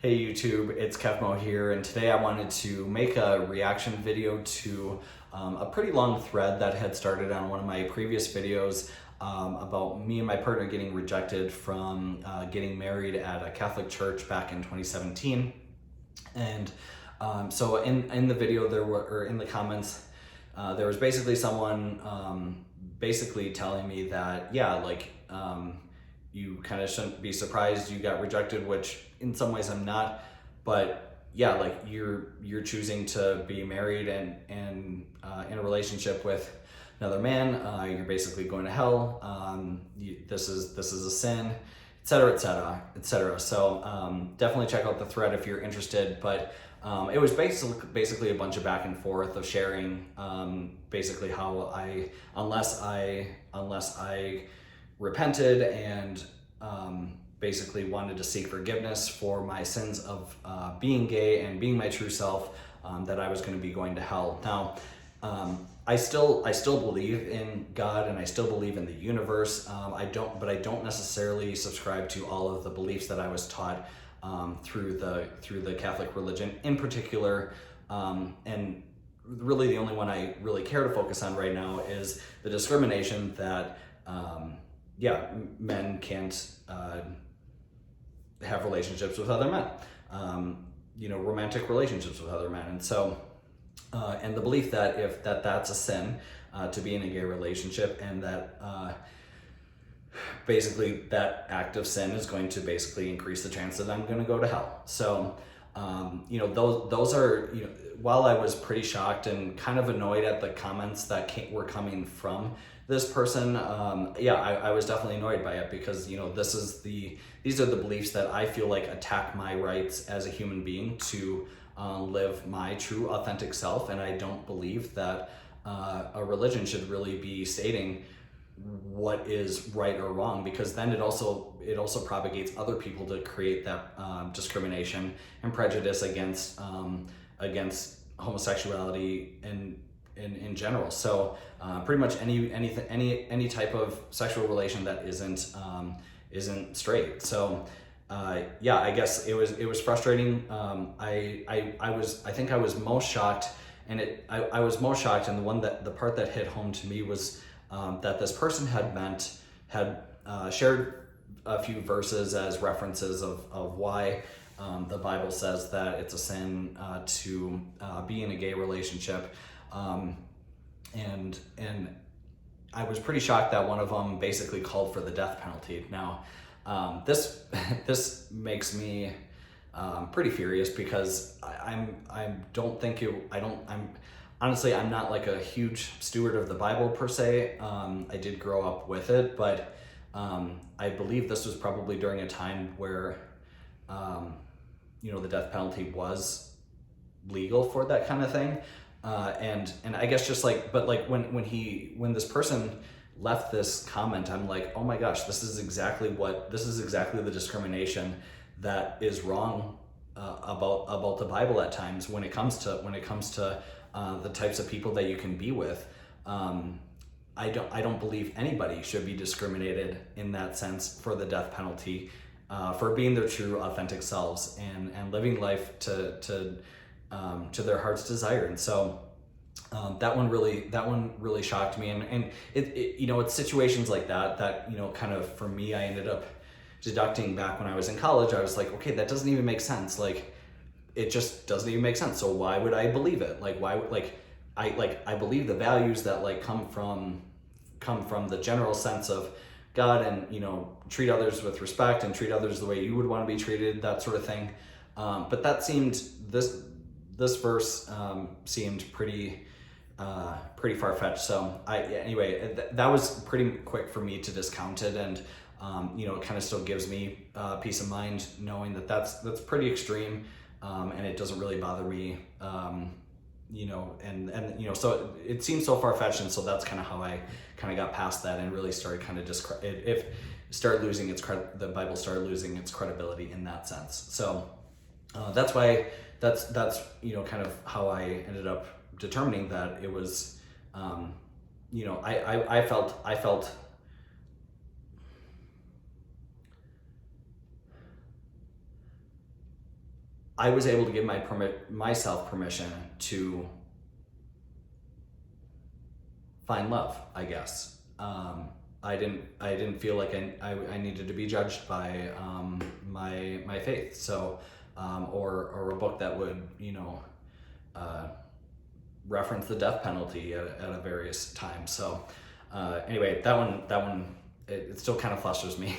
Hey YouTube, it's Kevmo here, and today I wanted to make a reaction video to a pretty long thread that had started on one of my previous videos about me and my partner getting rejected from getting married at a Catholic church back in 2017. And so in the video or in the comments, there was basically someone basically telling me that, you kind of shouldn't be surprised you got rejected, which in some ways I'm not, but yeah, like you're choosing to be married and in a relationship with another man, you're basically going to hell. This is a sin, etc., etc., etc. So definitely check out the thread if you're interested. But it was basically a bunch of back and forth of sharing basically how unless I repented and basically wanted to seek forgiveness for my sins of being gay and being my true self, that I was going to be going to hell. Now, I still believe in God and I still believe in the universe. I don't necessarily subscribe to all of the beliefs that I was taught through the Catholic religion in particular, and really the only one I really care to focus on right now is the discrimination that men can't have relationships with other men, romantic relationships with other men. And so, and the belief that that's a sin to be in a gay relationship, and that basically that act of sin is going to basically increase the chance that I'm going to go to hell. So, those are, while I was pretty shocked and kind of annoyed at the comments that were coming from this person, I was definitely annoyed by it, because these are the beliefs that I feel like attack my rights as a human being to live my true authentic self. And I don't believe that a religion should really be stating what is right or wrong, because then it also propagates other people to create that discrimination and prejudice against homosexuality and in general. So pretty much any type of sexual relation that isn't straight. So I guess it was frustrating. I think I was most shocked, and I was most shocked, and the part that hit home to me was that this person had shared a few verses as references of why the Bible says that it's a sin to be in a gay relationship. And I was pretty shocked that one of them basically called for the death penalty. Now, this makes me pretty furious, because honestly, I'm not like a huge steward of the Bible per se. I did grow up with it, but I believe this was probably during a time where the death penalty was legal for that kind of thing. And I guess when this person left this comment, I'm like, oh my gosh, this is exactly the discrimination that is wrong about the Bible at times when it comes to the types of people that you can be with. I don't believe anybody should be discriminated in that sense for the death penalty, for being their true authentic selves and living life to their heart's desire. And so that one really shocked me, and it's situations like that kind of, for me, I ended up deducting back when I was in college. I was like, okay, that doesn't even make sense. Like, it just doesn't even make sense. So why would I believe it? I believe the values that come from the general sense of God, and treat others with respect and treat others the way you would want to be treated, that sort of thing. But that seemed, this verse seemed pretty far-fetched. So anyway, that was pretty quick for me to discount it, and it kind of still gives me peace of mind knowing that that's pretty extreme, and it doesn't really bother me. So it seems so far-fetched, and so that's kind of how I kind of got past that and really started kind of the Bible started losing its credibility in that sense. So that's why that's kind of how I ended up determining that it was, I felt I was able to give myself permission to find love, I guess. I didn't feel like I needed to be judged by my faith. So, or a book that would, reference the death penalty at a various times. So, anyway, that one, it still kind of flusters me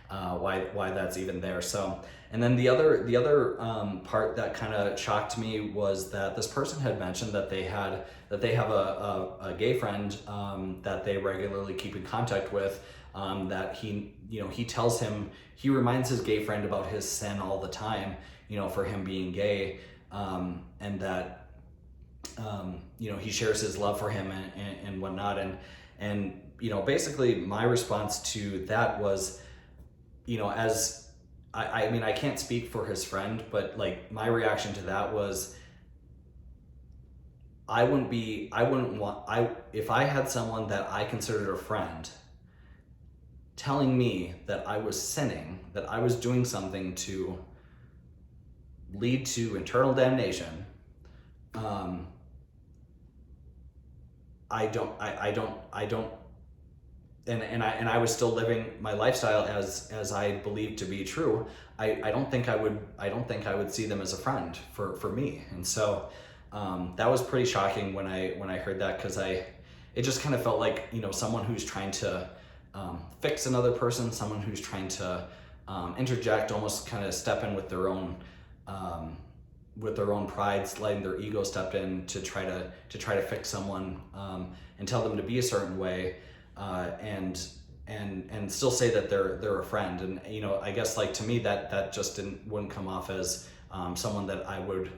why that's even there. So, and then the other part that kind of shocked me was that this person had mentioned that they have a gay friend that they regularly keep in contact with, that he tells him, he reminds his gay friend about his sin all the time, for him being gay, and that he shares his love for him and whatnot. And basically my response to that was, as I mean, I can't speak for his friend, but like my reaction to that was, if I had someone that I considered a friend telling me that I was sinning, that I was doing something to lead to eternal damnation, I don't, and I was still living my lifestyle as I believed to be true. I don't think I would see them as a friend for me. And so that was pretty shocking when I heard that, because it just kind of felt like, someone who's trying to fix another person, someone who's trying to interject, almost kind of step in with their own pride, letting their ego step in to try to fix someone, and tell them to be a certain way, and still say that they're a friend. And I guess, like, to me that just wouldn't come off as someone that I would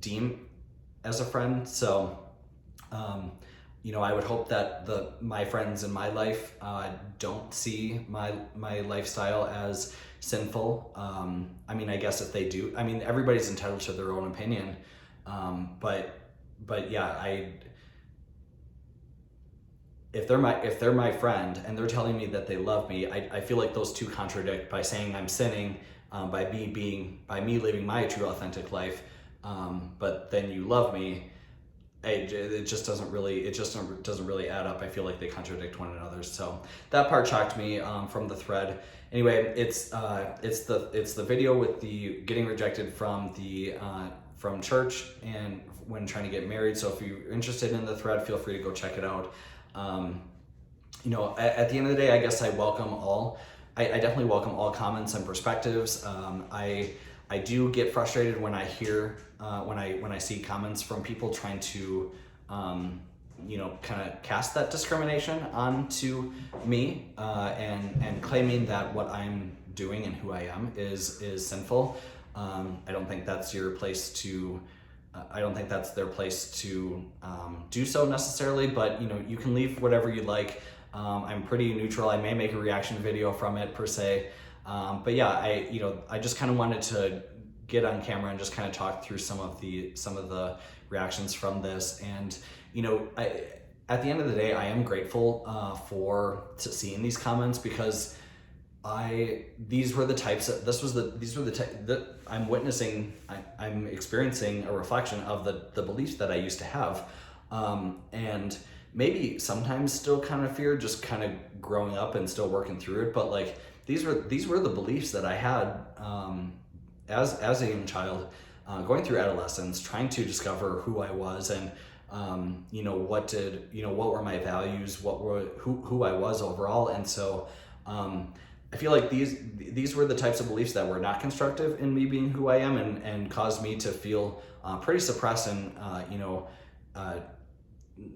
deem as a friend. So I would hope that my friends in my life don't see my lifestyle as sinful. I mean, I guess if they do, I mean, everybody's entitled to their own opinion. But yeah, if they're my friend and they're telling me that they love me, I feel like those two contradict. By saying I'm sinning, by me living my true authentic life, but then you love me, it just doesn't really add up. I feel like they contradict one another. So that part shocked me from the thread. Anyway, it's the video with the getting rejected from church and when trying to get married. So if you're interested in the thread, feel free to go check it out. At the end of the day, I guess I definitely welcome all comments and perspectives. I do get frustrated when I hear when I see comments from people trying to kind of cast that discrimination onto me, and claiming that what I'm doing and who I am is sinful. I don't think that's your place to. I don't think that's their place to do so necessarily. But you can leave whatever you like. I'm pretty neutral. I may make a reaction video from it per se. But yeah, I just kind of wanted to get on camera and just kind of talk through some of the reactions from this. And at the end of the day, I am grateful to seeing these comments, because these were the types of, that I'm witnessing, I'm experiencing a reflection of the beliefs that I used to have, and maybe sometimes still kind of fear, just kind of growing up and still working through it. But like, these were the beliefs that I had as a young child, going through adolescence, trying to discover who I was, and what were my values, who I was overall. And so I feel like these were the types of beliefs that were not constructive in me being who I am, and caused me to feel pretty suppressed, and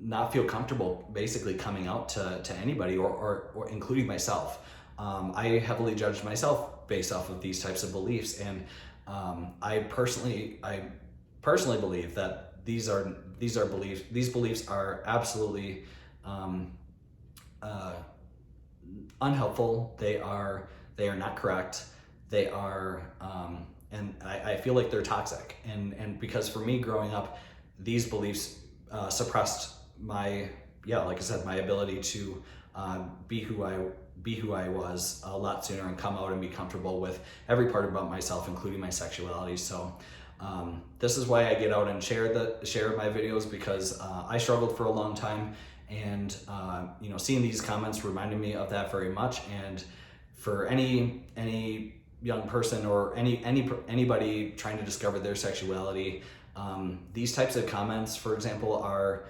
not feel comfortable basically coming out to anybody, or including myself. I heavily judged myself based off of these types of beliefs, and I personally believe that these beliefs are absolutely unhelpful. They are not correct. They are, and I feel like they're toxic. And because for me growing up, these beliefs suppressed my ability to be who be who I was a lot sooner and come out and be comfortable with every part about myself, including my sexuality. So this is why I get out and share my videos, because I struggled for a long time, and you know, seeing these comments reminded me of that very much. And for any young person or anybody trying to discover their sexuality, these types of comments, for example, are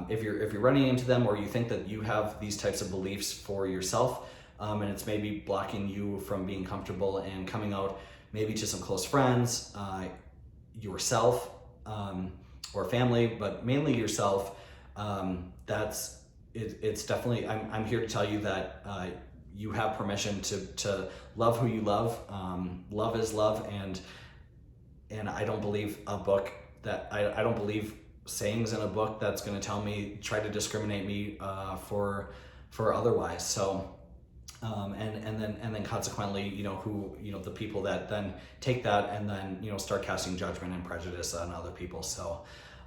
if you're running into them, or you think that you have these types of beliefs for yourself, and it's maybe blocking you from being comfortable and coming out maybe to some close friends, yourself, or family, but mainly yourself, it's definitely, I'm here to tell you that you have permission to love who you love. Love is love, and I don't believe a book that I don't believe sayings in a book that's going to tell me, try to discriminate me for otherwise. So and then consequently, you know, the people that then take that and then, you know, start casting judgment and prejudice on other people. So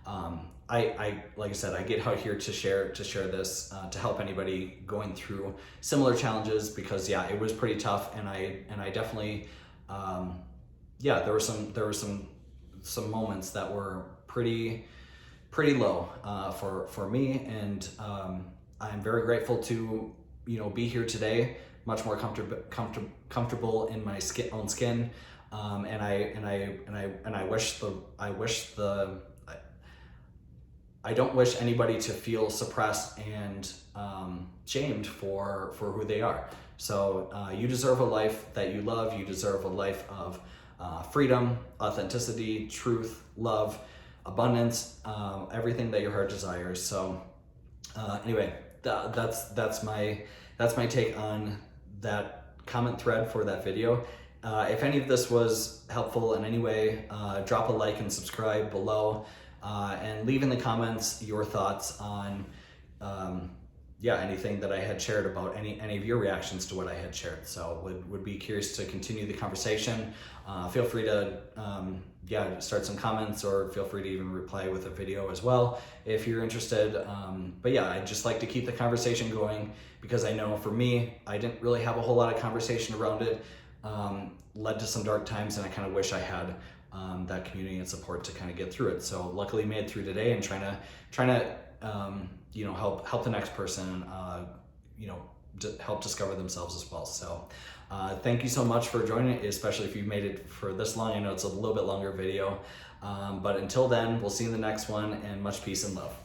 I like I said, I get out here to share this to help anybody going through similar challenges, because yeah, it was pretty tough, and I definitely yeah, there were some moments that were pretty low for me, and I'm very grateful to, you know, be here today, much more comfortable in my own skin, and I don't wish anybody to feel suppressed and shamed for who they are. So you deserve a life that you love. You deserve a life of freedom, authenticity, truth, love, abundance, everything that your heart desires. So anyway, that's my take on that comment thread for that video. If any of this was helpful in any way, drop a like and subscribe below, and leave in the comments your thoughts on anything that I had shared, about any of your reactions to what I had shared. So would be curious to continue the conversation. Feel free to start some comments, or feel free to even reply with a video as well if you're interested. But yeah, I'd just like to keep the conversation going, because I know for me, I didn't really have a whole lot of conversation around it. Led to some dark times, and I kind of wish I had that community and support to kind of get through it. So luckily made it through today, and trying to you know, help the next person, you know, help discover themselves as well. So thank you so much for joining, especially if you made it for this long. I know it's a little bit longer video, but until then, we'll see you in the next one, and much peace and love.